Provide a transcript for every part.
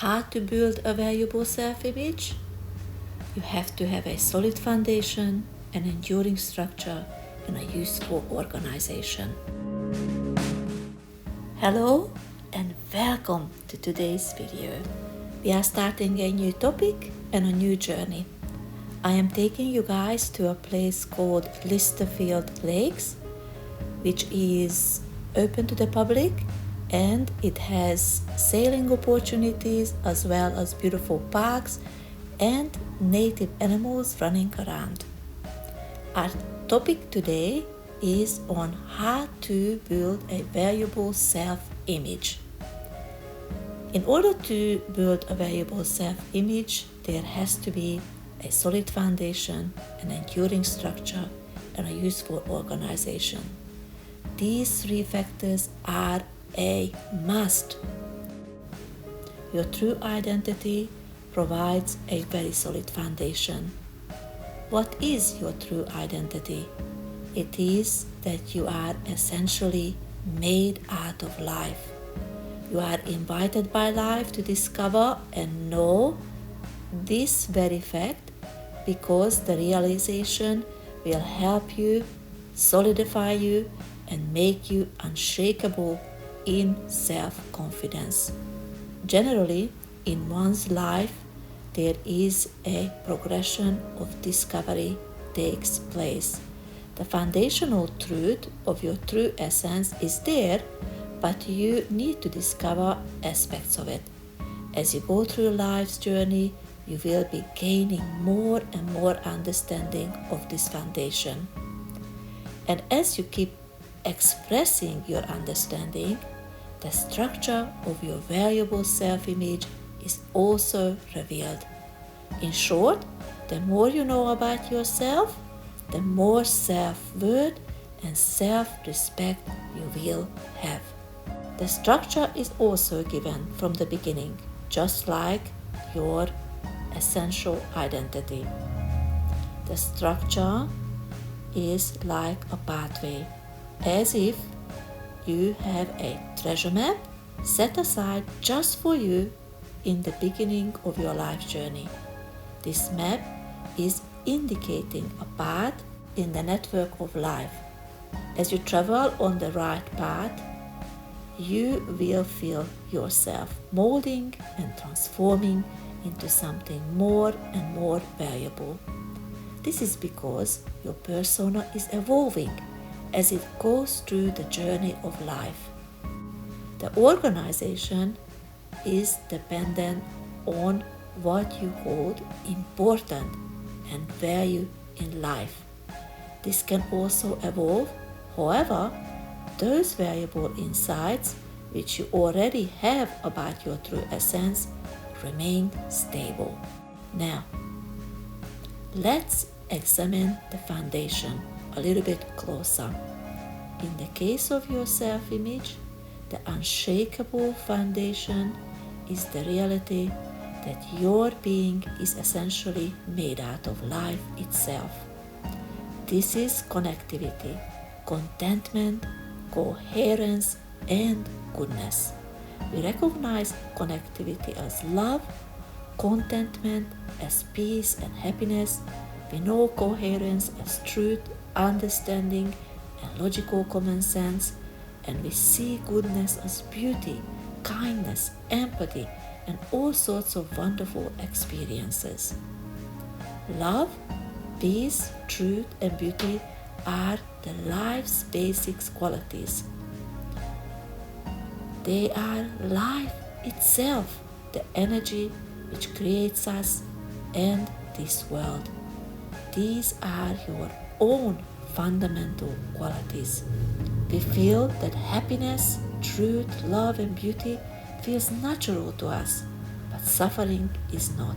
how to build a valuable self-image? You have to have a solid foundation, an enduring structure, and a useful organization. Hello and welcome to today's video. We are starting a new topic and a new journey. I am taking you guys to a place called Lysterfield Lakes, which is open to the public, and it has sailing opportunities as well as beautiful parks and native animals running around. Our topic today is on how to build a valuable self-image. In order to build a valuable self-image, there has to be a solid foundation, an enduring structure, and a useful organization. These three factors are a must. Your true identity provides a very solid foundation. What is your true identity? It is that you are essentially made out of life. You are invited by life to discover and know this very fact, because the realization will help you, solidify you, and make you unshakable in self-confidence. Generally, in one's life, there is a progression of discovery takes place. The foundational truth of your true essence is there, but you need to discover aspects of it. As you go through life's journey, you will be gaining more and more understanding of this foundation. And as you keep expressing your understanding, the structure of your valuable self-image is also revealed. In short, the more you know about yourself, the more self-worth and self-respect you will have. The structure is also given from the beginning, just like your essential identity. The structure is like a pathway, as if you have a treasure map set aside just for you in the beginning of your life journey. This map is indicating a path in the network of life. As you travel on the right path, you will feel yourself molding and transforming into something more and more valuable. This is because your persona is evolving as it goes through the journey of life. The organization is dependent on what you hold important and value in life. This can also evolve. However, those valuable insights which you already have about your true essence remain stable. Now, let's examine the foundation a little bit closer. In the case of your self-image, the unshakable foundation is the reality that your being is essentially made out of life itself. This is connectivity, contentment, coherence, and goodness. We recognize connectivity as love, contentment as peace and happiness. We know coherence as truth, understanding, and logical common sense, and we see goodness as beauty, kindness, empathy, and all sorts of wonderful experiences. Love, peace, truth, and beauty are the life's basic qualities. They are life itself, the energy which creates us and this world. These are your own fundamental qualities. We feel that happiness, truth, love, and beauty feels natural to us, but suffering is not.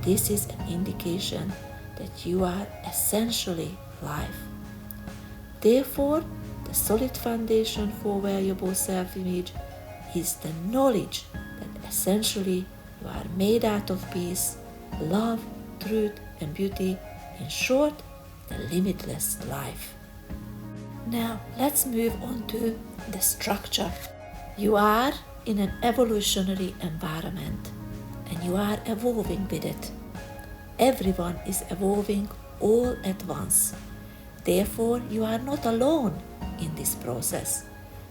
This is an indication that you are essentially life. Therefore, the solid foundation for valuable self-image is the knowledge that essentially you are made out of peace, love, truth, and beauty. In short, the limitless life. Now, let's move on to the structure. You are in an evolutionary environment. and you are evolving with it. Everyone is evolving all at once. Therefore, you are not alone in this process.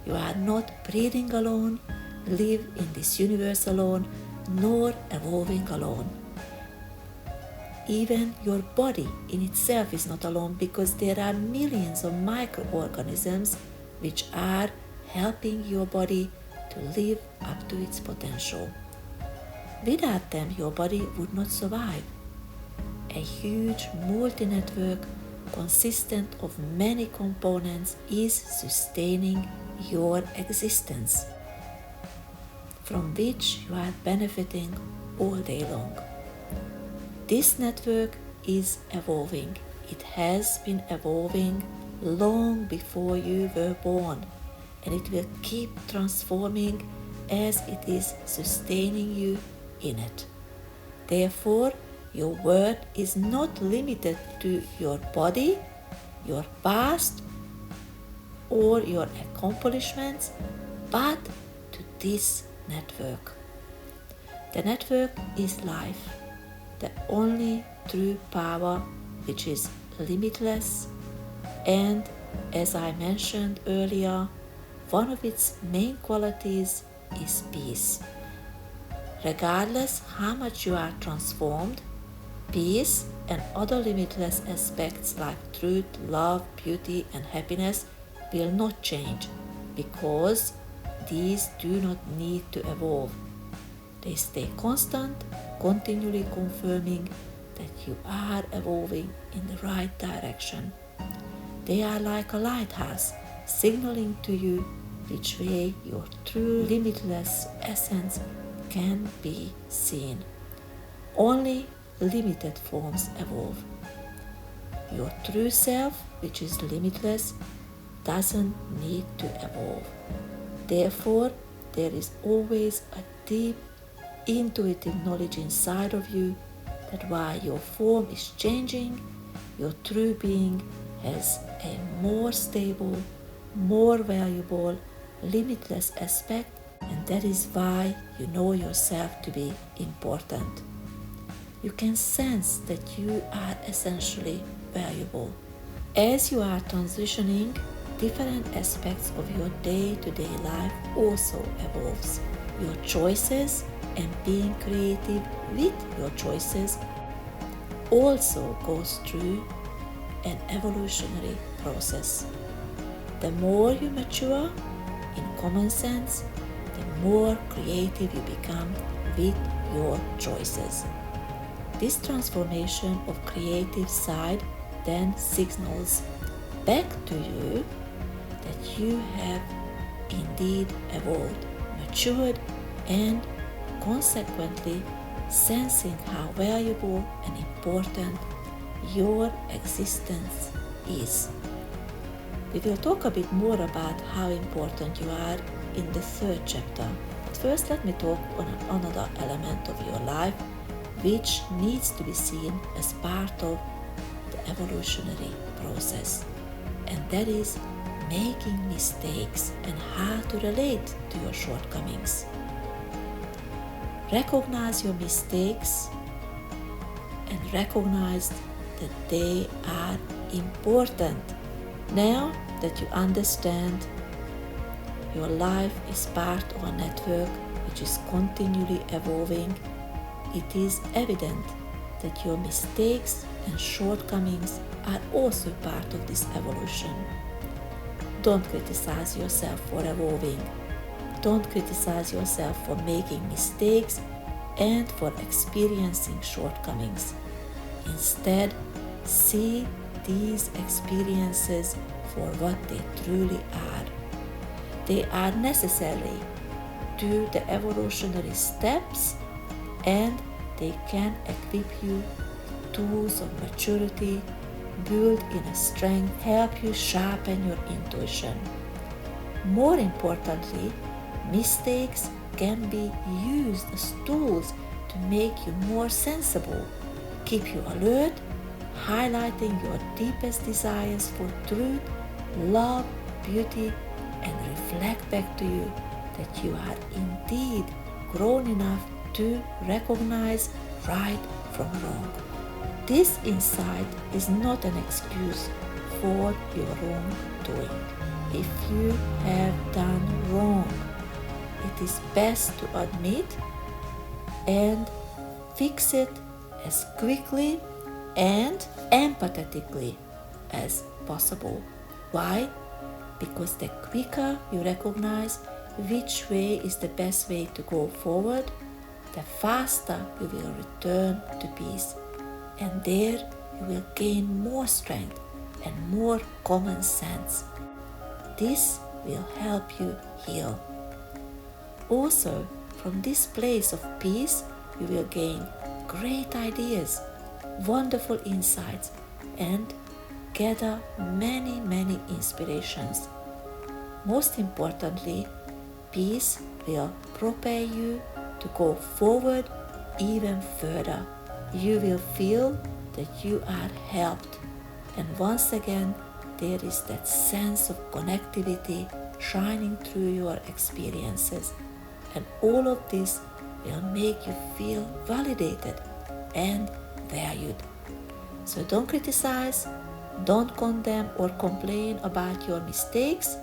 You are not breathing alone, live in this universe alone, nor evolving alone. Even your body in itself is not alone, because there are millions of microorganisms which are helping your body to live up to its potential. Without them, your body would not survive. A huge multi-network consistent of many components is sustaining your existence, from which you are benefiting all day long. This network is evolving. It has been evolving long before you were born, and it will keep transforming as it is sustaining you in it. Therefore, your worth is not limited to your body, your past, or your accomplishments, but to this network. The network is life, the only true power which is limitless, and as I mentioned earlier, one of its main qualities is peace. Regardless how much you are transformed, peace and other limitless aspects like truth, love, beauty, and happiness will not change, because these do not need to evolve. They stay constant, continually confirming that you are evolving in the right direction. They are like a lighthouse, signaling to you which way your true limitless essence can be seen. Only limited forms evolve. Your true self, which is limitless, doesn't need to evolve. Therefore, there is always a deep intuitive knowledge inside of you that while your form is changing, your true being has a more stable, more valuable, limitless aspect, and that is why you know yourself to be important. You can sense that you are essentially valuable. As you are transitioning, different aspects of your day-to-day life also evolves. Your choices and being creative with your choices also goes through an evolutionary process. The more you mature in common sense, the more creative you become with your choices. This transformation of creative side then signals back to you that you have indeed evolved, matured, and consequently sensing how valuable and important your existence is. We will talk a bit more about how important you are in the third chapter. But first, let me talk on another element of your life which needs to be seen as part of the evolutionary process, and that is making mistakes and how to relate to your shortcomings. Recognize your mistakes and recognize that they are important. Now that you understand your life is part of a network which is continually evolving, it is evident that your mistakes and shortcomings are also part of this evolution. Don't criticize yourself for evolving. Don't criticize yourself for making mistakes and for experiencing shortcomings. Instead, see these experiences for what they truly are. They are necessary to the evolutionary steps, and they can equip you with tools of maturity, build inner strength, help you sharpen your intuition. More importantly, mistakes can be used as tools to make you more sensible, keep you alert, highlighting your deepest desires for truth, love, beauty, and reflect back to you that you are indeed grown enough to recognize right from wrong. This insight is not an excuse for your wrongdoing. If you have done wrong, it is best to admit and fix it as quickly and empathetically as possible. Why? Because the quicker you recognize which way is the best way to go forward, the faster you will return to peace. And there you will gain more strength and more common sense. This will help you heal. Also, from this place of peace, you will gain great ideas, wonderful insights, and gather many inspirations. Most importantly, peace will prepare you to go forward even further. You will feel that you are helped, and once again there is that sense of connectivity shining through your experiences, and all of this will make you feel validated and valued. So don't criticize, don't condemn or complain about your mistakes.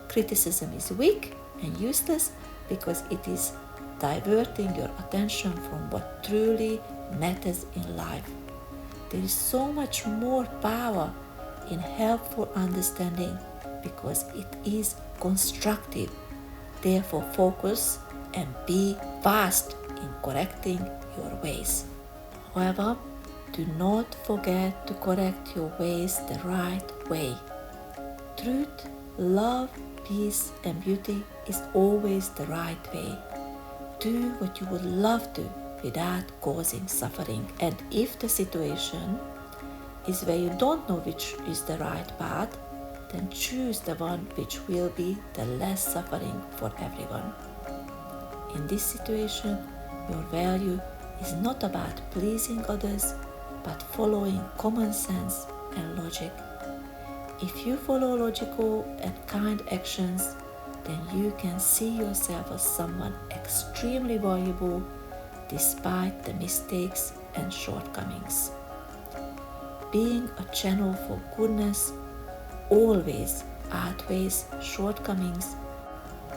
Criticism is weak and useless because it is diverting your attention from what truly matters in life. There is so much more power in helpful understanding because it is constructive. Therefore, focus and be fast in correcting your ways. However, do not forget to correct your ways the right way. Truth, love, peace, and beauty is always the right way. Do what you would love to without causing suffering. And if the situation is where you don't know which is the right path, then choose the one which will be the less suffering for everyone. In this situation, your value is not about pleasing others, but following common sense and logic. If you follow logical and kind actions, then you can see yourself as someone extremely valuable despite the mistakes and shortcomings. Being a channel for goodness always outweighs shortcomings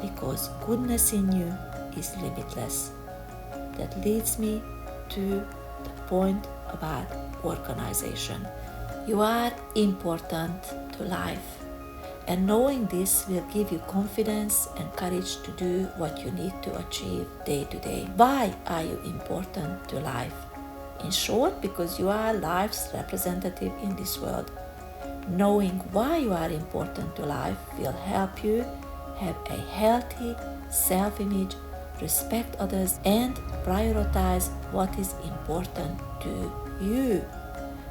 because goodness in you is limitless. That leads me to the point about organization. You are important to life, and knowing this will give you confidence and courage to do what you need to achieve day to day. Why are you important to life? In short, because you are life's representative in this world. Knowing why you are important to life will help you have a healthy self-image, respect others, and prioritize what is important to you.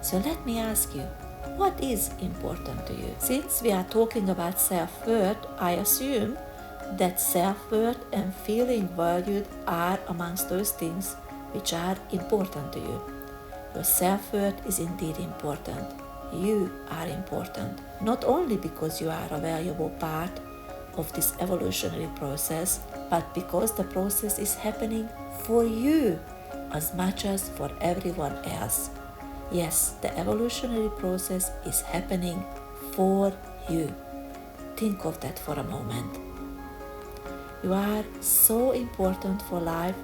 So let me ask you, what is important to you? Since we are talking about self-worth, I assume that self-worth and feeling valued are amongst those things which are important to you. Your self-worth is indeed important. You are important, not only because you are a valuable part of this evolutionary process, but because the process is happening for you as much as for everyone else. Yes, the evolutionary process is happening for you. Think of that for a moment. You are so important for life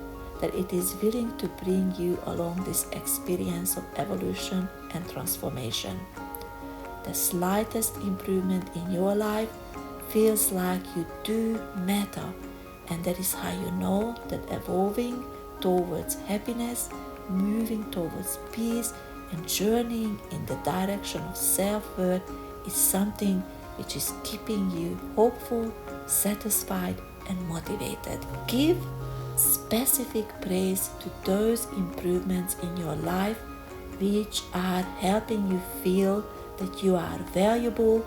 that it is willing to bring you along this experience of evolution and transformation. The slightest improvement in your life feels like you do matter, and that is how you know that evolving towards happiness, moving towards peace, and journeying in the direction of self-worth is something which is keeping you hopeful, satisfied, and motivated. Give specific praise to those improvements in your life which are helping you feel that you are valuable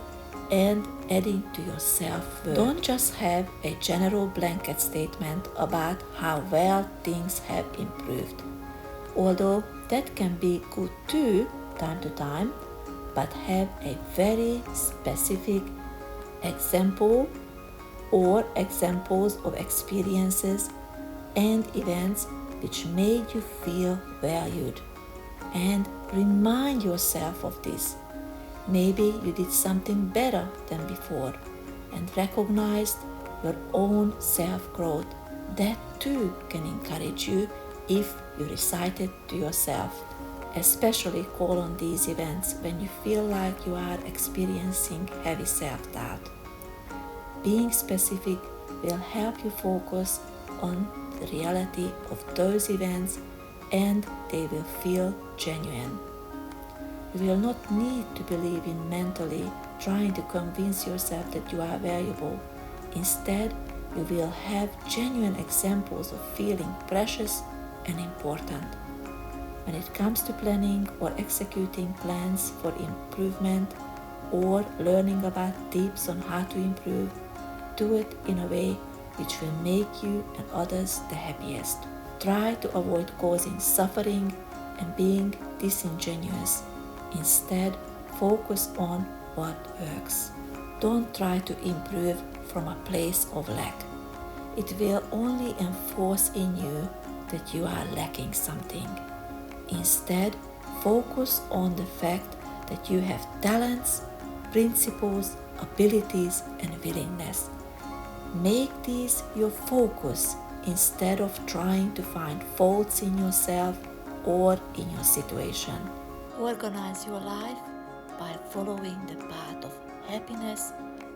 and adding to your self-worth. Don't just have a general blanket statement about how well things have improved. Although that can be good too, time to time, but have a very specific example or examples of experiences and events which made you feel valued. And remind yourself of this. Maybe you did something better than before and recognized your own self-growth. That too can encourage you if you recite it to yourself. Especially call on these events when you feel like you are experiencing heavy self-doubt. Being specific will help you focus on the reality of those events, and they will feel genuine. You will not need to believe in mentally trying to convince yourself that you are valuable. Instead, you will have genuine examples of feeling precious and important. When it comes to planning or executing plans for improvement or learning about tips on how to improve, do it in a way which will make you and others the happiest. Try to avoid causing suffering and being disingenuous. Instead, focus on what works. Don't try to improve from a place of lack. It will only enforce in you that you are lacking something. Instead, focus on the fact that you have talents, principles, abilities, and willingness. Make these your focus instead of trying to find faults in yourself or in your situation. Organize your life by following the path of happiness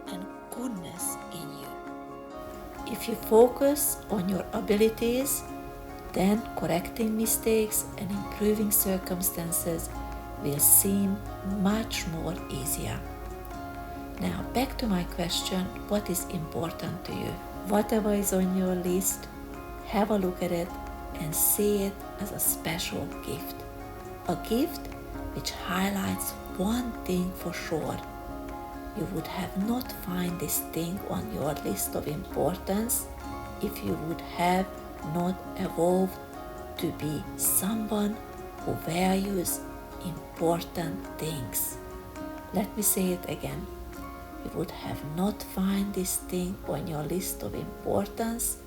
and goodness in you. If you focus on your abilities, then correcting mistakes and improving circumstances will seem much more easier. Now back to my question, what is important to you? Whatever is on your list, have a look at it and see it as a special gift. A gift which highlights one thing for sure. You would have not found this thing on your list of importance if you would have not evolved to be someone who values important things. Let me say it again. You would have not found this thing on your list of importance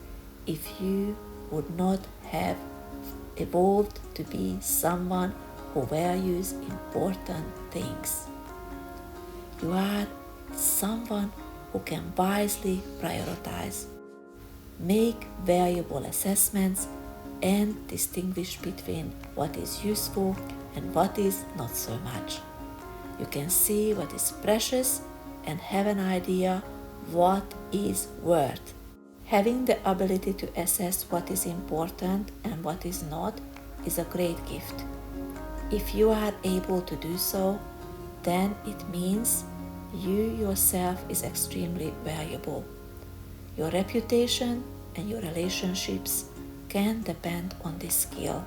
if you would not have evolved to be someone who values important things. You are someone who can wisely prioritize, make valuable assessments, and distinguish between what is useful and what is not so much. You can see what is precious and have an idea what is worth. Having the ability to assess what is important and what is not is a great gift. If you are able to do so, then it means you yourself is extremely valuable. Your reputation and your relationships can depend on this skill.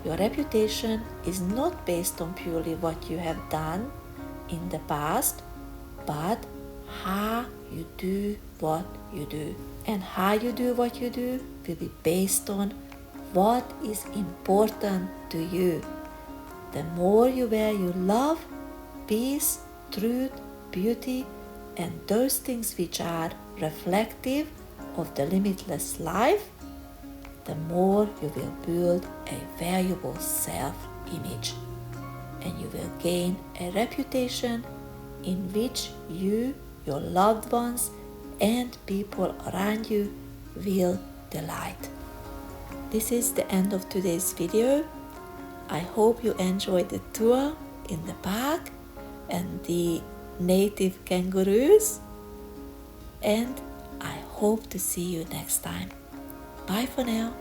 Your reputation is not based on purely what you have done in the past, but how you do what you do. And how you do what you do will be based on what is important to you. The more you value love, peace, truth, beauty, and those things which are reflective of the limitless life, the more you will build a valuable self-image, and you will gain a reputation in which you, your loved ones, and people around you will delight. This is the end of today's video. I hope you enjoyed the tour in the park and the native kangaroos, and I hope to see you next time. Bye for now.